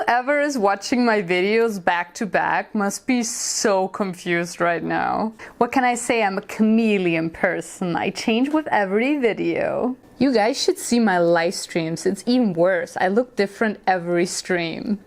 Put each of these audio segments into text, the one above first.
Whoever is watching my videos back to back must be so confused right now. What can I say? I'm a chameleon person. I change with every video. You guys should see my live streams. It's even worse. I look different every stream.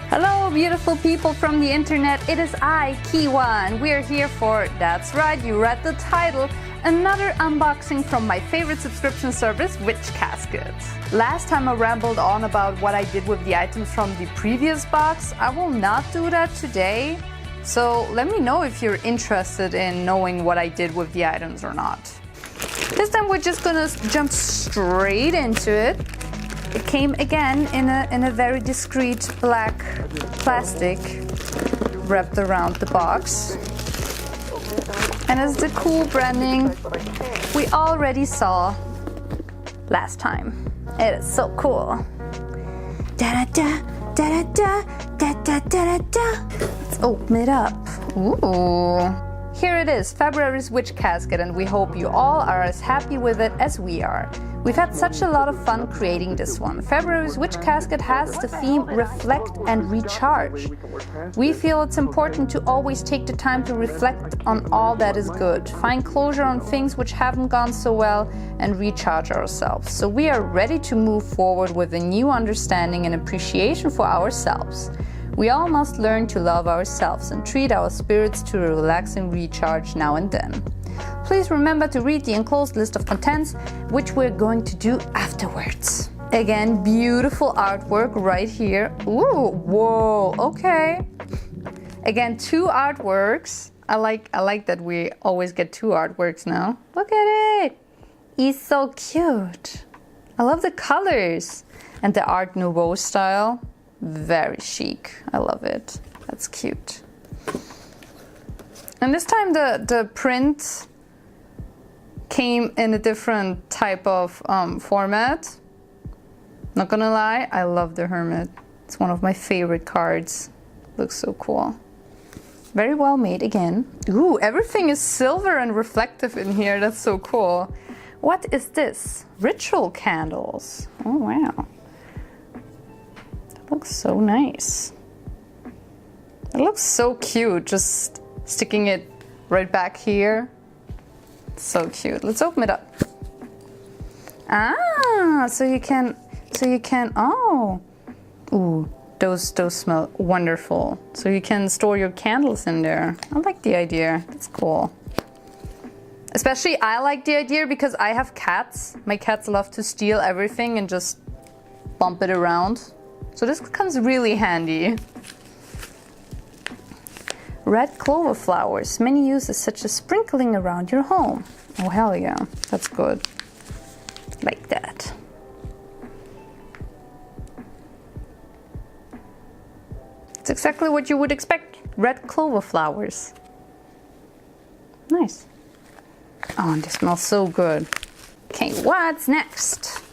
Hello, beautiful people from the internet. It is I, Kiwa, and we are here for, that's right, you read the title, another unboxing from my favorite subscription service, Casket. Last time I rambled on about what I did with the items from the previous box. I will not do that today. So let me know if you're interested in knowing what I did with the items or not. This time we're just gonna jump straight into it. It came again in a very discreet black plastic wrapped around the box. And it's the cool branding we already saw last time. It is so cool. Da da da da da da da da da. Let's open it up. Ooh. Here it is, February's Casket, and we hope you all are as happy with it as we are. We've had such a lot of fun creating this one. February's Casket has the theme Reflect and Recharge. We feel it's important to always take the time to reflect on all that is good, find closure on things which haven't gone so well, and recharge ourselves. So we are ready to move forward with a new understanding and appreciation for ourselves. We all must learn to love ourselves and treat our spirits to a relaxing recharge now and then. Please remember to read the enclosed list of contents, which we're going to do afterwards. Again, beautiful artwork right here. Ooh, whoa, okay. Again, two artworks. I like that we always get two artworks now. Look at it. He's so cute. I love the colors and the Art Nouveau style. Very chic. I love it. That's cute. And this time the print came in a different type of format. Not gonna lie, I love the Hermit. It's one of my favorite cards. Looks so cool. Very well made again. Ooh, everything is silver and reflective in here. That's so cool. What is this? Ritual candles. Oh, wow. That looks so nice. It looks so cute, just sticking it right back here. So cute. Let's open it up. Ah, so you can, oh. Ooh, those smell wonderful. So you can store your candles in there. I like the idea. That's cool. Especially I like the idea because I have cats. My cats love to steal everything and just bump it around. So this comes really handy. Red clover flowers, many uses such as sprinkling around your home. Oh hell yeah, that's good. Like that. It's exactly what you would expect. Red clover flowers. Nice. Oh, and they smell so good. Okay, what's next?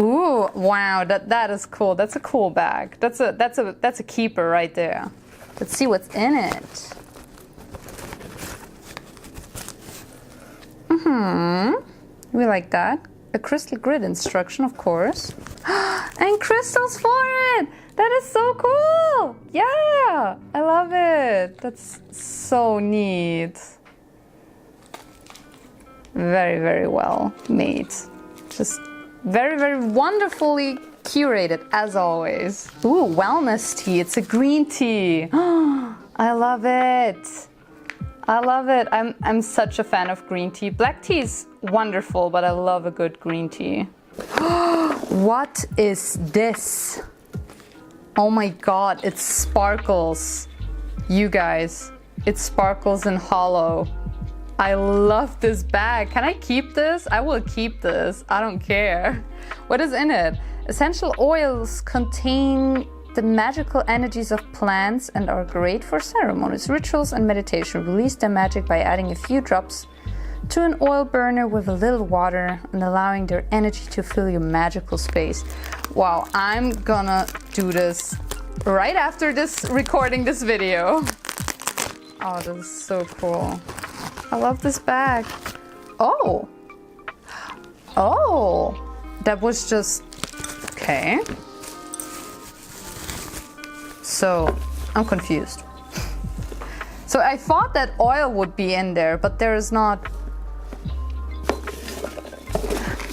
Ooh, wow, that is cool. That's a cool bag. That's a keeper right there. Let's see what's in it. We like that. A crystal grid instruction, of course. And crystals for it! That is so cool! Yeah! I love it. That's so neat. Very, very well made. Just very, very wonderfully curated, as always. Ooh, wellness tea. It's a green tea. I love it. I love it. I'm such a fan of green tea. Black tea is wonderful, but I love a good green tea. What is this? Oh my god, it sparkles. You guys, it sparkles and hollow. I love this bag. Can I keep this? I will keep this. I don't care. What is in it? Essential oils contain the magical energies of plants and are great for ceremonies, rituals, and meditation. Release their magic by adding a few drops to an oil burner with a little water and allowing their energy to fill your magical space. Wow, I'm gonna do this right after recording this video. Oh, this is so cool. I love this bag. Oh. Oh. That was just... Okay. So, I'm confused. So I thought that oil would be in there, but there is not.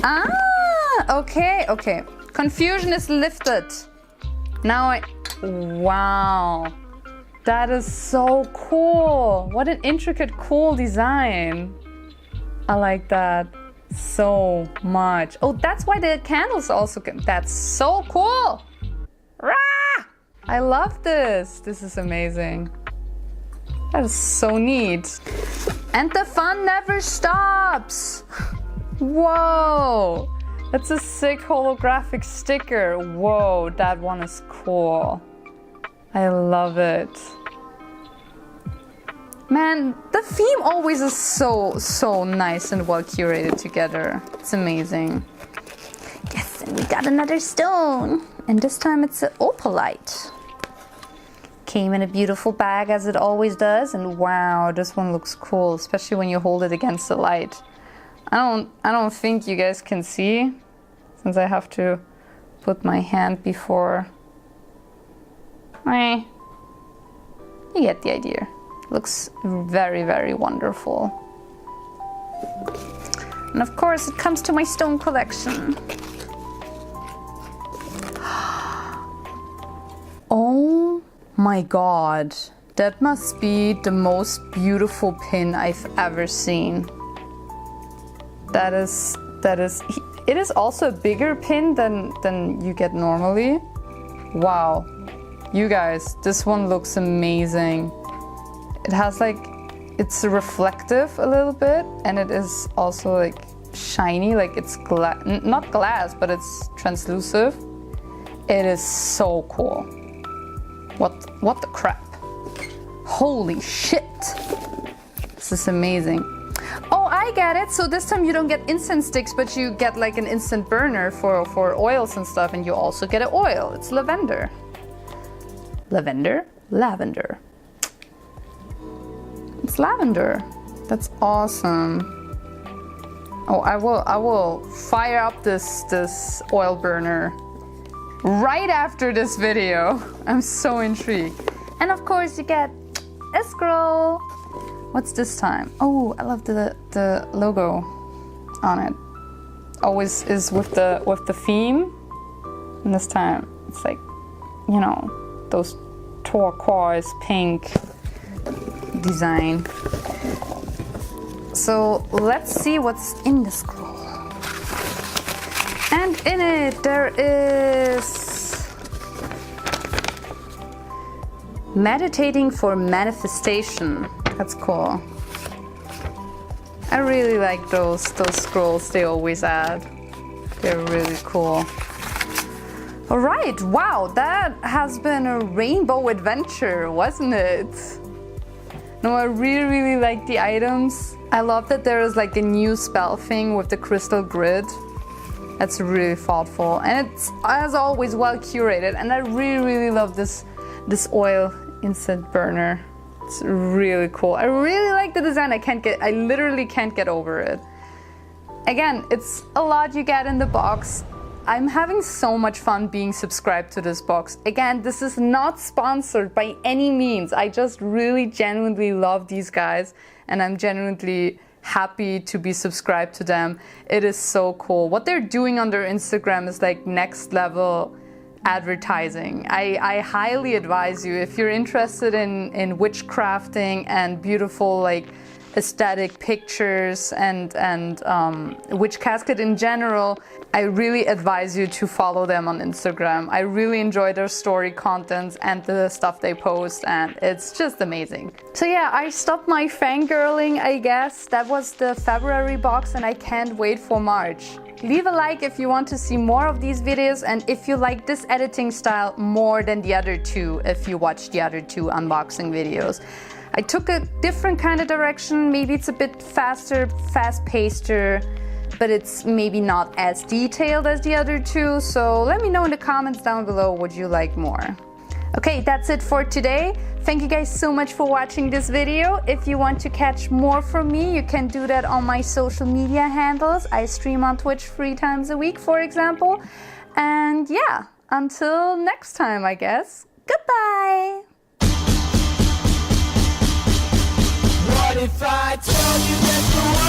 Ah, okay, okay. Confusion is lifted. Now wow. That is so cool. What an intricate, cool design. I like that so much. Oh, that's why the candles also come. That's so cool. Rah! I love this. This is amazing. That is so neat. And the fun never stops. Whoa. That's a sick holographic sticker. Whoa, that one is cool. I love it. Man, the theme always is so nice and well curated together. It's amazing. Yes, and we got another stone. And this time it's an opalite. Came in a beautiful bag as it always does, and wow, this one looks cool, especially when you hold it against the light. I don't think you guys can see, since I have to put my hand before. You get the idea. Looks very, very wonderful. And of course it comes to my stone collection. Oh my god, that must be the most beautiful pin I've ever seen. It is also a bigger pin than you get normally. Wow, you guys, this one looks amazing. It has like, it's reflective a little bit, and it is also like shiny, like it's not glass, but it's translucent. It is so cool. What the crap? Holy shit! This is amazing. Oh, I get it. So this time you don't get incense sticks, but you get like an instant burner for oils and stuff, and you also get an oil. It's lavender. Lavender? Lavender. It's lavender. That's awesome. Oh, I will fire up this oil burner right after this video. I'm so intrigued. And of course you get a scroll. What's this time? Oh, I love the logo on it. Always is with the theme. And this time it's like, you know, those turquoise pink design. So let's see what's in the scroll. And in it there is meditating for manifestation. That's cool. I really like those scrolls they always add. They're really cool. All right, wow, that has been a rainbow adventure, wasn't it? No, I really like the items. I love that there is like a new spell thing with the crystal grid. That's really thoughtful, and it's, as always, well curated. And I really love this oil instant burner. It's really cool. I really like the design. I literally can't get over it. Again, it's a lot you get in the box. I'm having so much fun being subscribed to this box. Again, this is not sponsored by any means. I just really genuinely love these guys, and I'm genuinely happy to be subscribed to them. It is so cool. What they're doing on their Instagram is like next level advertising. I highly advise you, if you're interested in witchcrafting and beautiful like aesthetic pictures and witch casket in general, I really advise you to follow them on Instagram. I really enjoy their story contents and the stuff they post, and it's just amazing. So yeah, I stopped my fangirling, I guess. That was the February box, and I can't wait for March. Leave a like if you want to see more of these videos, and if you like this editing style more than the other two, if you watched the other two unboxing videos. I took a different kind of direction. Maybe it's a bit faster, fast-paceder, but it's maybe not as detailed as the other two. So let me know in the comments down below what you like more. Okay, that's it for today. Thank you guys so much for watching this video. If you want to catch more from me, you can do that on my social media handles. I stream on Twitch 3 times a week, for example. And yeah, until next time, I guess. Goodbye! What if I told you that the